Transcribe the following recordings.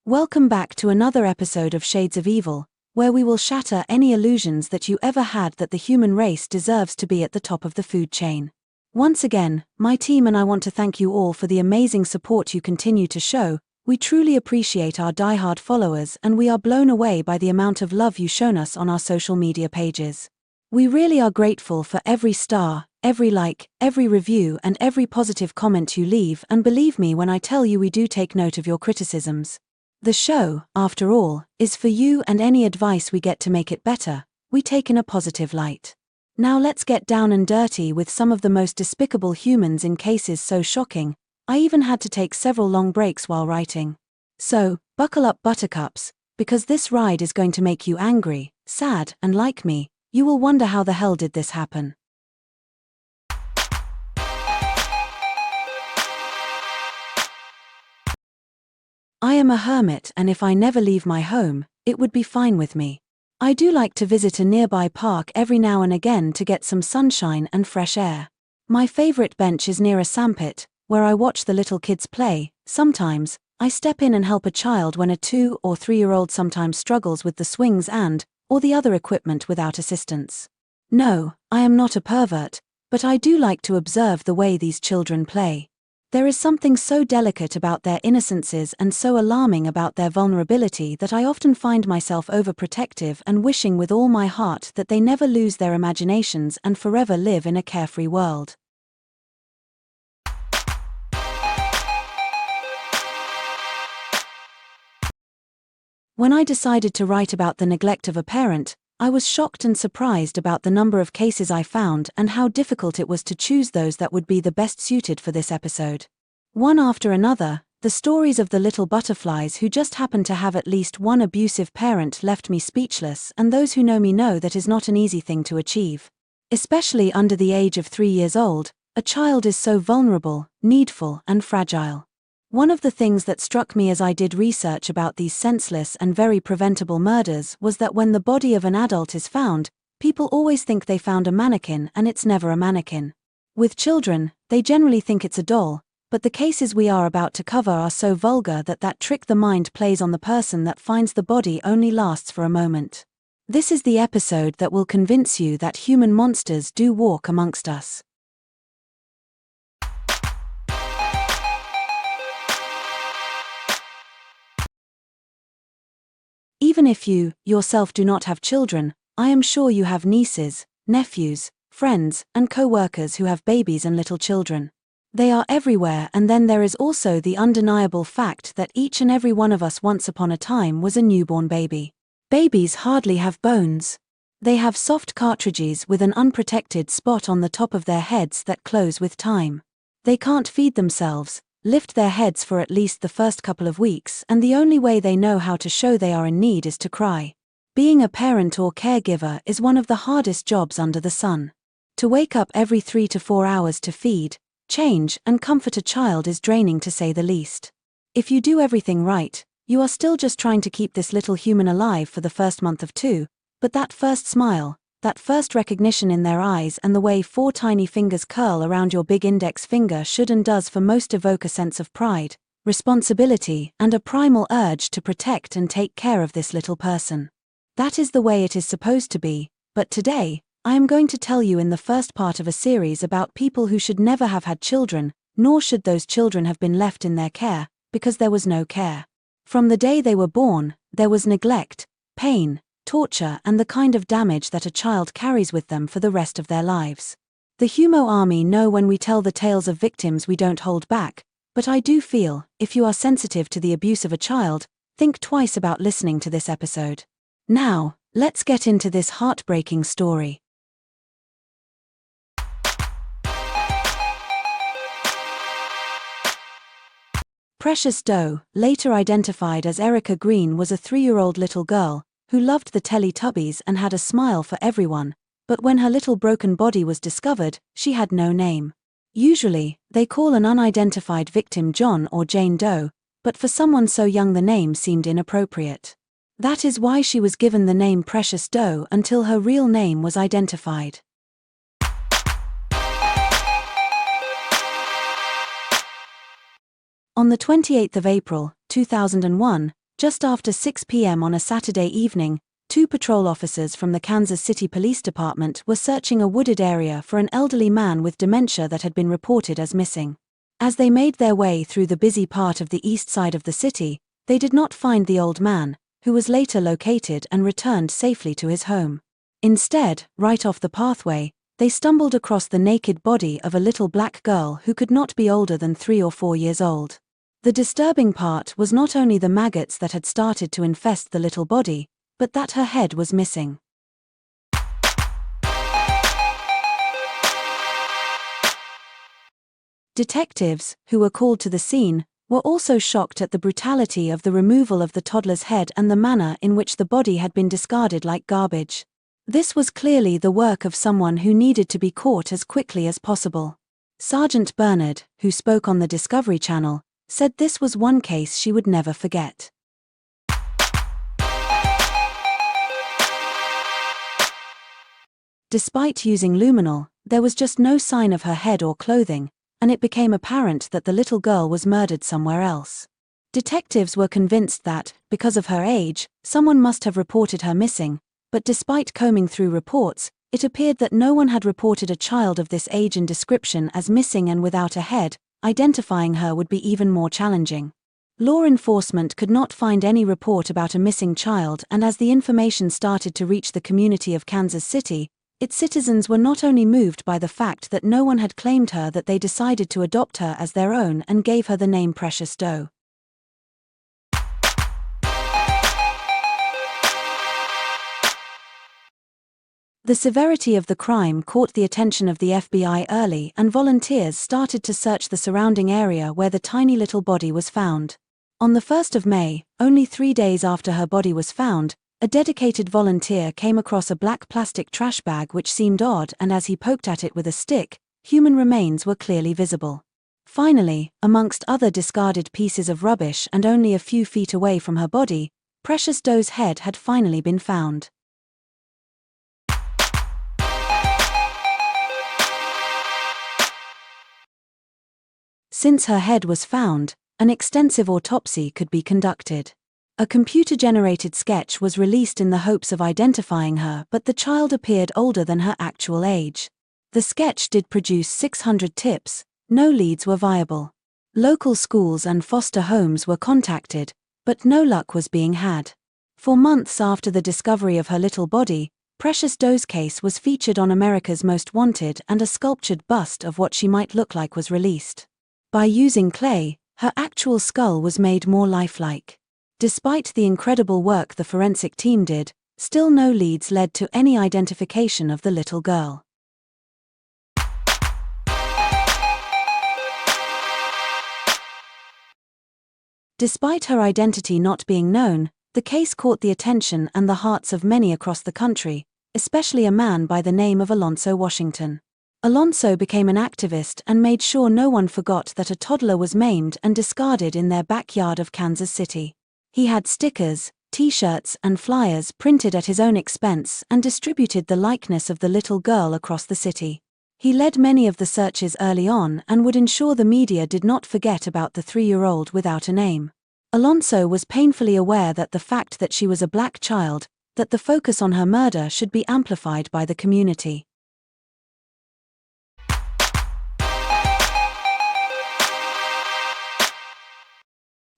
Welcome back to another episode of Shades of Evil, where we will shatter any illusions that you ever had that the human race deserves to be at the top of the food chain. Once again, my team and I want to thank you all for the amazing support you continue to show. We truly appreciate our diehard followers and we are blown away by the amount of love you've shown us on our social media pages. We really are grateful for every star, every like, every review and every positive comment you leave, and believe me when I tell you we do take note of your criticisms. The show, after all, is for you, and any advice we get to make it better, we take in a positive light. Now let's get down and dirty with some of the most despicable humans in cases so shocking, I even had to take several long breaks while writing. So, buckle up buttercups, because this ride is going to make you angry, sad, and like me, you will wonder how the hell did this happen. I am a hermit, and if I never leave my home, it would be fine with me. I do like to visit a nearby park every now and again to get some sunshine and fresh air. My favorite bench is near a sandpit, where I watch the little kids play. Sometimes, I step in and help a child when a 2- or 3-year-old sometimes struggles with the swings or the other equipment without assistance. No, I am not a pervert, but I do like to observe the way these children play. There is something so delicate about their innocences and so alarming about their vulnerability that I often find myself overprotective and wishing with all my heart that they never lose their imaginations and forever live in a carefree world. When I decided to write about the neglect of a parent, I was shocked and surprised about the number of cases I found and how difficult it was to choose those that would be the best suited for this episode. One after another, the stories of the little butterflies who just happened to have at least one abusive parent left me speechless, and those who know me know that is not an easy thing to achieve. Especially under the age of 3 years old, a child is so vulnerable, needful, and fragile. One of the things that struck me as I did research about these senseless and very preventable murders was that when the body of an adult is found, people always think they found a mannequin, and it's never a mannequin. With children, they generally think it's a doll, but the cases we are about to cover are so vulgar that trick the mind plays on the person that finds the body only lasts for a moment. This is the episode that will convince you that human monsters do walk amongst us. Even if you, yourself, do not have children, I am sure you have nieces, nephews, friends, and co-workers who have babies and little children. They are everywhere, and then there is also the undeniable fact that each and every one of us once upon a time was a newborn baby. Babies hardly have bones. They have soft cartridges with an unprotected spot on the top of their heads that close with time. They can't feed themselves, lift their heads for at least the first couple of weeks, and the only way they know how to show they are in need is to cry. Being a parent or caregiver is one of the hardest jobs under the sun. To wake up every 3 to 4 hours to feed, change, and comfort a child is draining, to say the least. If you do everything right, you are still just trying to keep this little human alive for the first month of 2, but that first smile, that first recognition in their eyes, and the way 4 tiny fingers curl around your big index finger should and does for most evoke a sense of pride, responsibility, and a primal urge to protect and take care of this little person. That is the way it is supposed to be, but today, I am going to tell you in the first part of a series about people who should never have had children, nor should those children have been left in their care, because there was no care. From the day they were born, there was neglect, pain, torture, and the kind of damage that a child carries with them for the rest of their lives. The Humo Army know when we tell the tales of victims we don't hold back, but I do feel, if you are sensitive to the abuse of a child, think twice about listening to this episode. Now, let's get into this heartbreaking story. Precious Doe, later identified as Erica Green, was a 3-year-old little girl who loved the Teletubbies and had a smile for everyone, but when her little broken body was discovered, she had no name. Usually, they call an unidentified victim John or Jane Doe, but for someone so young the name seemed inappropriate. That is why she was given the name Precious Doe until her real name was identified. On the 28th of April, 2001, just after 6 p.m. on a Saturday evening, 2 patrol officers from the Kansas City Police Department were searching a wooded area for an elderly man with dementia that had been reported as missing. As they made their way through the busy part of the east side of the city, they did not find the old man, who was later located and returned safely to his home. Instead, right off the pathway, they stumbled across the naked body of a little black girl who could not be older than 3 or 4 years old. The disturbing part was not only the maggots that had started to infest the little body, but that her head was missing. Detectives, who were called to the scene, were also shocked at the brutality of the removal of the toddler's head and the manner in which the body had been discarded like garbage. This was clearly the work of someone who needed to be caught as quickly as possible. Sergeant Bernard, who spoke on the Discovery Channel, said this was one case she would never forget. Despite using luminol, there was just no sign of her head or clothing, and it became apparent that the little girl was murdered somewhere else. Detectives were convinced that, because of her age, someone must have reported her missing, but despite combing through reports, it appeared that no one had reported a child of this age and description as missing and without a head. Identifying her would be even more challenging. Law enforcement could not find any report about a missing child, and as the information started to reach the community of Kansas City, its citizens were not only moved by the fact that no one had claimed her, that they decided to adopt her as their own and gave her the name Precious Doe. The severity of the crime caught the attention of the FBI early, and volunteers started to search the surrounding area where the tiny little body was found. On the 1st of May, only 3 days after her body was found, a dedicated volunteer came across a black plastic trash bag which seemed odd, and as he poked at it with a stick, human remains were clearly visible. Finally, amongst other discarded pieces of rubbish and only a few feet away from her body, Precious Doe's head had finally been found. Since her head was found, an extensive autopsy could be conducted. A computer-generated sketch was released in the hopes of identifying her, but the child appeared older than her actual age. The sketch did produce 600 tips, no leads were viable. Local schools and foster homes were contacted, but no luck was being had. For months after the discovery of her little body, Precious Doe's case was featured on America's Most Wanted, and a sculptured bust of what she might look like was released. By using clay, her actual skull was made more lifelike. Despite the incredible work the forensic team did, still no leads led to any identification of the little girl. Despite her identity not being known, the case caught the attention and the hearts of many across the country, especially a man by the name of Alonzo Washington. Alonzo became an activist and made sure no one forgot that a toddler was maimed and discarded in their backyard of Kansas City. He had stickers, t-shirts and flyers printed at his own expense and distributed the likeness of the little girl across the city. He led many of the searches early on and would ensure the media did not forget about the 3-year-old without a name. Alonzo was painfully aware that the fact that she was a black child, that the focus on her murder should be amplified by the community.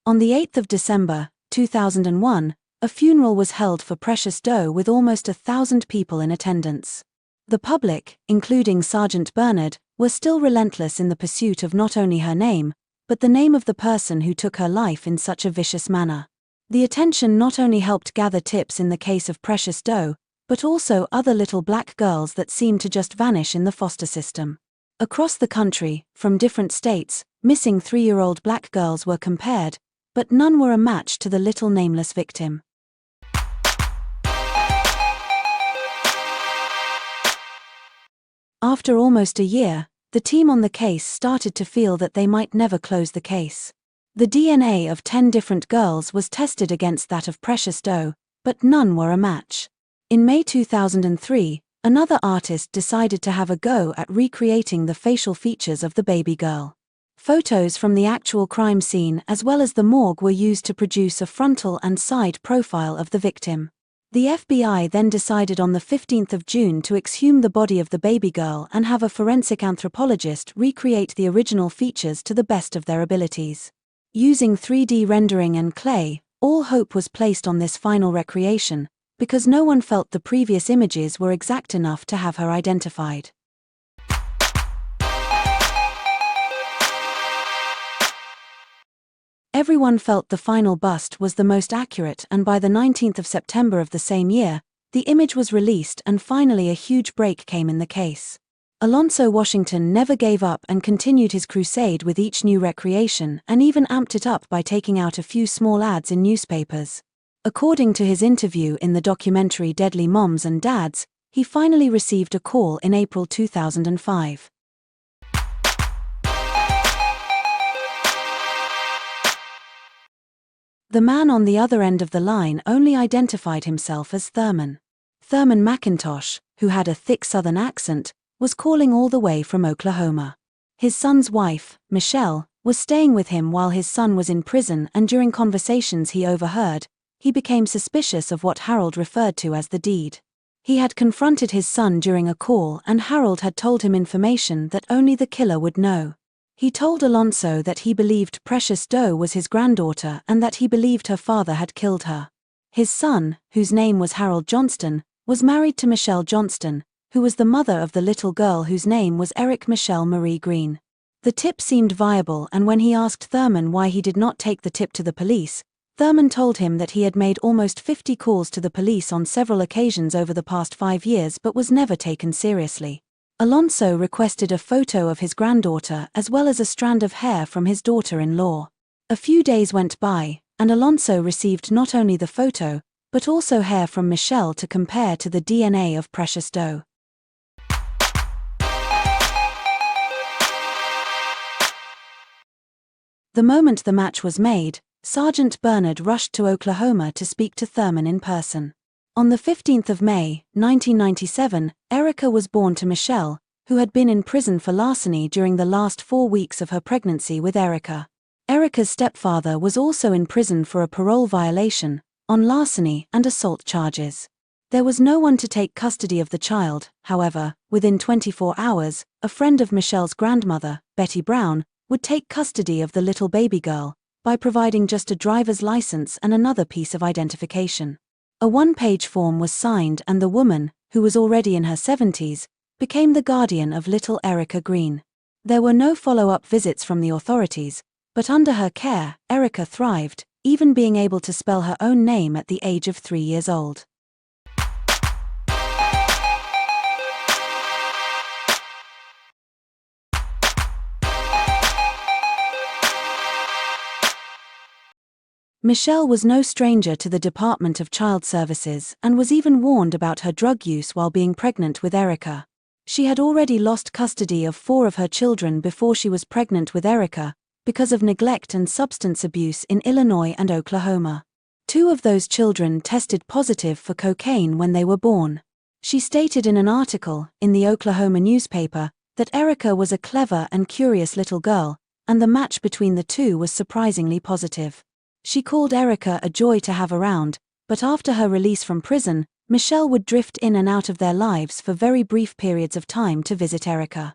On the 8th of December, 2001, a funeral was held for Precious Doe with almost 1,000 people in attendance. The public, including Sergeant Bernard, were still relentless in the pursuit of not only her name, but the name of the person who took her life in such a vicious manner. The attention not only helped gather tips in the case of Precious Doe, but also other little black girls that seemed to just vanish in the foster system. Across the country, from different states, missing 3-year-old black girls were compared, but none were a match to the little nameless victim. After almost a year, the team on the case started to feel that they might never close the case. The DNA of 10 different girls was tested against that of Precious Doe, but none were a match. In May 2003, another artist decided to have a go at recreating the facial features of the baby girl. Photos from the actual crime scene as well as the morgue were used to produce a frontal and side profile of the victim. The FBI then decided on the 15th of June to exhume the body of the baby girl and have a forensic anthropologist recreate the original features to the best of their abilities. Using 3D rendering and clay, all hope was placed on this final recreation, because no one felt the previous images were exact enough to have her identified. Everyone felt the final bust was the most accurate, and by the 19th of September of the same year, the image was released and finally a huge break came in the case. Alonzo Washington never gave up and continued his crusade with each new recreation and even amped it up by taking out a few small ads in newspapers. According to his interview in the documentary Deadly Moms and Dads, he finally received a call in April 2005. The man on the other end of the line only identified himself as Thurman. Thurman McIntosh, who had a thick Southern accent, was calling all the way from Oklahoma. His son's wife, Michelle, was staying with him while his son was in prison, and during conversations he overheard, he became suspicious of what Harold referred to as the deed. He had confronted his son during a call and Harold had told him information that only the killer would know. He told Alonzo that he believed Precious Doe was his granddaughter and that he believed her father had killed her. His son, whose name was Harold Johnston, was married to Michelle Johnston, who was the mother of the little girl whose name was Eric Michelle Marie Green. The tip seemed viable, and when he asked Thurman why he did not take the tip to the police, Thurman told him that he had made almost 50 calls to the police on several occasions over the past 5 years but was never taken seriously. Alonzo requested a photo of his granddaughter as well as a strand of hair from his daughter-in-law. A few days went by, and Alonzo received not only the photo, but also hair from Michelle to compare to the DNA of Precious Doe. The moment the match was made, Sergeant Bernard rushed to Oklahoma to speak to Thurman in person. On the 15th of May, 1997, Erica was born to Michelle, who had been in prison for larceny during the last 4 weeks of her pregnancy with Erica. Erica's stepfather was also in prison for a parole violation, on larceny and assault charges. There was no one to take custody of the child. However, within 24 hours, a friend of Michelle's grandmother, Betty Brown, would take custody of the little baby girl, by providing just a driver's license and another piece of identification. A one-page form was signed and the woman, who was already in her 70s, became the guardian of little Erica Green. There were no follow-up visits from the authorities, but under her care, Erica thrived, even being able to spell her own name at the age of 3 years old. Michelle was no stranger to the Department of Child Services and was even warned about her drug use while being pregnant with Erica. She had already lost custody of 4 of her children before she was pregnant with Erica, because of neglect and substance abuse in Illinois and Oklahoma. 2 of those children tested positive for cocaine when they were born. She stated in an article, in the Oklahoma newspaper, that Erica was a clever and curious little girl, and the match between the two was surprisingly positive. She called Erica a joy to have around, but after her release from prison, Michelle would drift in and out of their lives for very brief periods of time to visit Erica.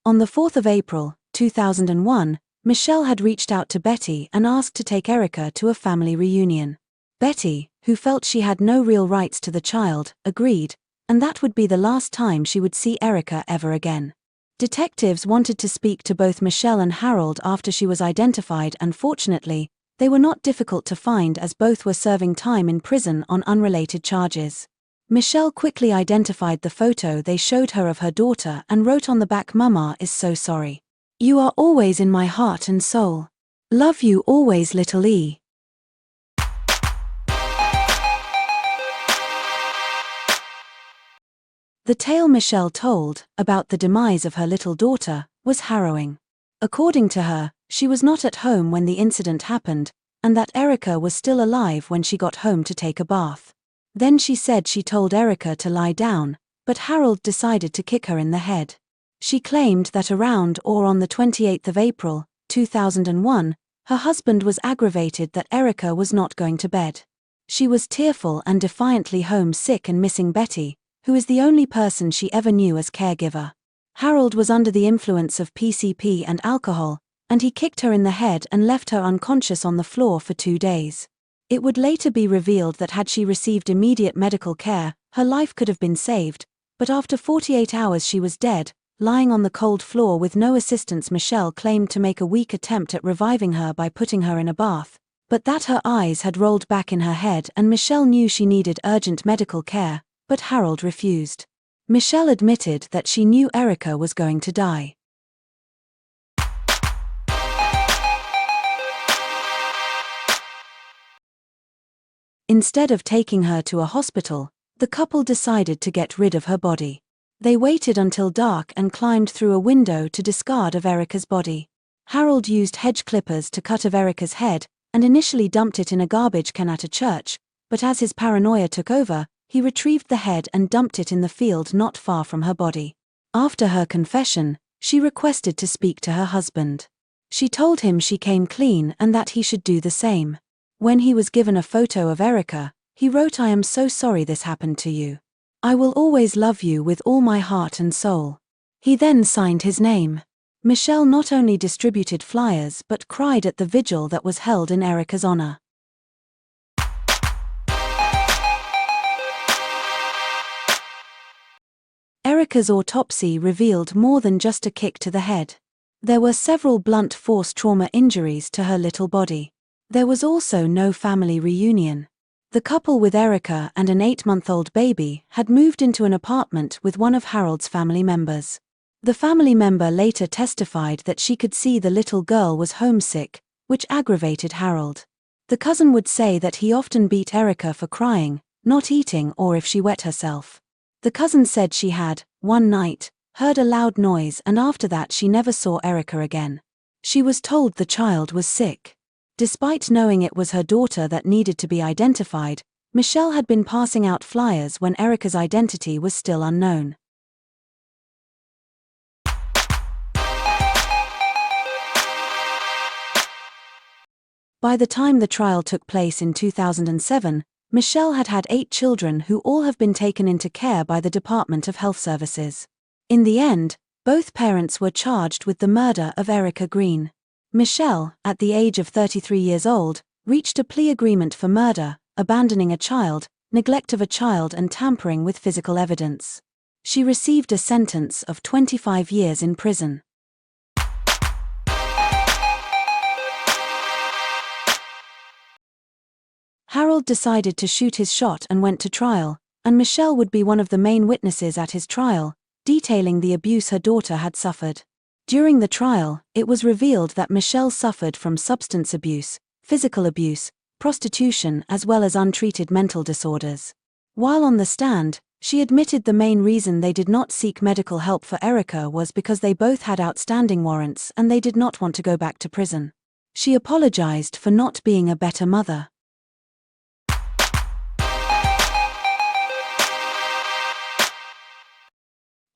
On the 4th of April, 2001, Michelle had reached out to Betty and asked to take Erica to a family reunion. Betty, who felt she had no real rights to the child, agreed, and that would be the last time she would see Erica ever again. Detectives wanted to speak to both Michelle and Harold after she was identified, and fortunately, they were not difficult to find as both were serving time in prison on unrelated charges. Michelle quickly identified the photo they showed her of her daughter and wrote on the back, "Mama is so sorry. You are always in my heart and soul. Love you always, little E." The tale Michelle told, about the demise of her little daughter, was harrowing. According to her, she was not at home when the incident happened, and that Erica was still alive when she got home to take a bath. Then she said she told Erica to lie down, but Harold decided to kick her in the head. She claimed that around or on the 28th of April, 2001, her husband was aggravated that Erica was not going to bed. She was tearful and defiantly homesick and missing Betty, who is the only person she ever knew as caregiver. Harold was under the influence of PCP and alcohol, and he kicked her in the head and left her unconscious on the floor for 2 days. It would later be revealed that had she received immediate medical care, her life could have been saved, but after 48 hours she was dead, lying on the cold floor with no assistance. Michelle claimed to make a weak attempt at reviving her by putting her in a bath, but that her eyes had rolled back in her head and Michelle knew she needed urgent medical care, but Harold refused. Michelle admitted that she knew Erica was going to die. Instead of taking her to a hospital, the couple decided to get rid of her body. They waited until dark and climbed through a window to discard of Erica's body. Harold used hedge clippers to cut of Erica's head, and initially dumped it in a garbage can at a church, but as his paranoia took over, he retrieved the head and dumped it in the field not far from her body. After her confession, she requested to speak to her husband. She told him she came clean and that he should do the same. When he was given a photo of Erica, he wrote, "I am so sorry this happened to you. I will always love you with all my heart and soul." He then signed his name. Michelle not only distributed flyers but cried at the vigil that was held in Erica's honor. Erica's autopsy revealed more than just a kick to the head. There were several blunt force trauma injuries to her little body. There was also no family reunion. The couple with Erica and an 8-month-old baby had moved into an apartment with one of Harold's family members. The family member later testified that she could see the little girl was homesick, which aggravated Harold. The cousin would say that he often beat Erica for crying, not eating, or if she wet herself. The cousin said she had, one night, heard a loud noise and after that she never saw Erica again. She was told the child was sick. Despite knowing it was her daughter that needed to be identified, Michelle had been passing out flyers when Erica's identity was still unknown. By the time the trial took place in 2007, Michelle had had 8 children who all have been taken into care by the Department of Health Services. In the end, both parents were charged with the murder of Erica Green. Michelle, at the age of 33 years old, reached a plea agreement for murder, abandoning a child, neglect of a child and tampering with physical evidence. She received a sentence of 25 years in prison. Harold decided to shoot his shot and went to trial, and Michelle would be one of the main witnesses at his trial, detailing the abuse her daughter had suffered. During the trial, it was revealed that Michelle suffered from substance abuse, physical abuse, prostitution as well as untreated mental disorders. While on the stand, she admitted the main reason they did not seek medical help for Erica was because they both had outstanding warrants and they did not want to go back to prison. She apologized for not being a better mother.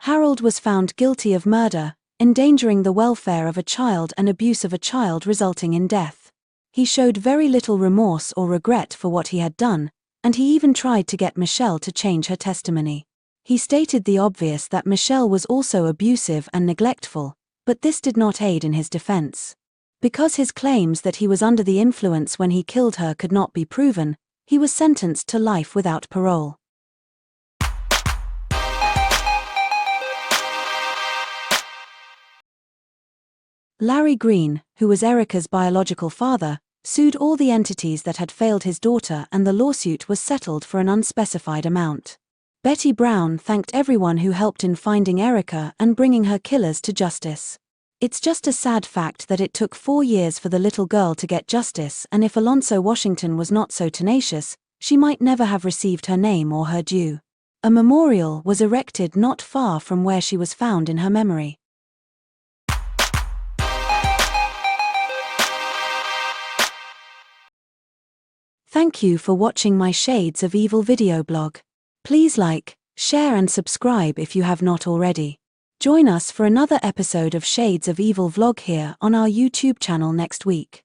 Harold was found guilty of murder, endangering the welfare of a child and abuse of a child resulting in death. He showed very little remorse or regret for what he had done, and he even tried to get Michelle to change her testimony. He stated the obvious that Michelle was also abusive and neglectful, but this did not aid in his defense. Because his claims that he was under the influence when he killed her could not be proven, he was sentenced to life without parole. Larry Green, who was Erica's biological father, sued all the entities that had failed his daughter and the lawsuit was settled for an unspecified amount. Betty Brown thanked everyone who helped in finding Erica and bringing her killers to justice. "It's just a sad fact that it took 4 years for the little girl to get justice, and if Alonzo Washington was not so tenacious, she might never have received her name or her due. A memorial was erected not far from where she was found in her memory. Thank you for watching my Shades of Evil video blog. Please like, share and subscribe if you have not already. Join us for another episode of Shades of Evil vlog here on our YouTube channel next week.